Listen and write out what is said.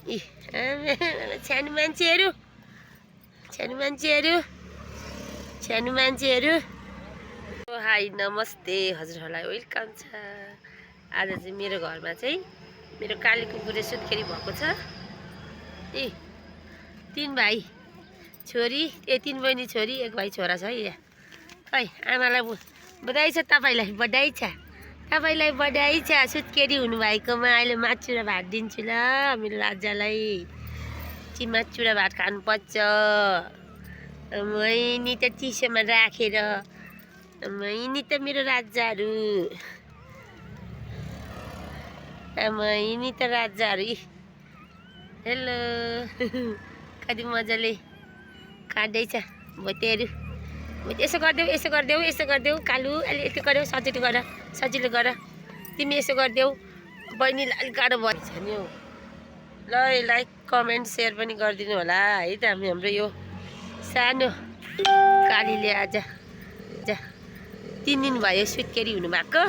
इ सानो मान्छेहरू सानो मान्छेहरू सानो मान्छेहरू हाई नमस्ते हजुरहरूलाई वेलकम छ। आज चाहिँ मेरो घरमा चाहिँ मेरो काली कुकुरले सुत्केरी भएको छ। ए 3 भाइ छोरी 3 बहिनी छोरी 1 भाइ छोरा छ है। खै आमालाई बधाई छ, तपाईँलाई बधाई छ, तपाईँलाई बधाई छ सुत्केरी हुनुभएकोमा। अहिले मासु र भात दिन्छु ल मेरो राजालाई। चाहिँ मासु र भात खानुपर्छ। मैनी त चिसोमा राखेर मैनी त मेरो राजाहरू मैनी त राजाहरू। हेलो कति मजाले खाँदैछ भोटेहरू। यसो गरिदेऊ यसो गरिदेऊ यसो गरिदेऊ कालु अलि यति गर्यो सजिलो गर सजिलो गर। तिमी यसो गरिदेऊ बहिनीलाई अलिक गाह्रो भएछ नि हौ। ल लाइक कमेन्ट सेयर पनि गरिदिनु होला है त। हाम्रो यो सानो कालीले आज 3 दिन भयो सुत्केरी हुनुभएको।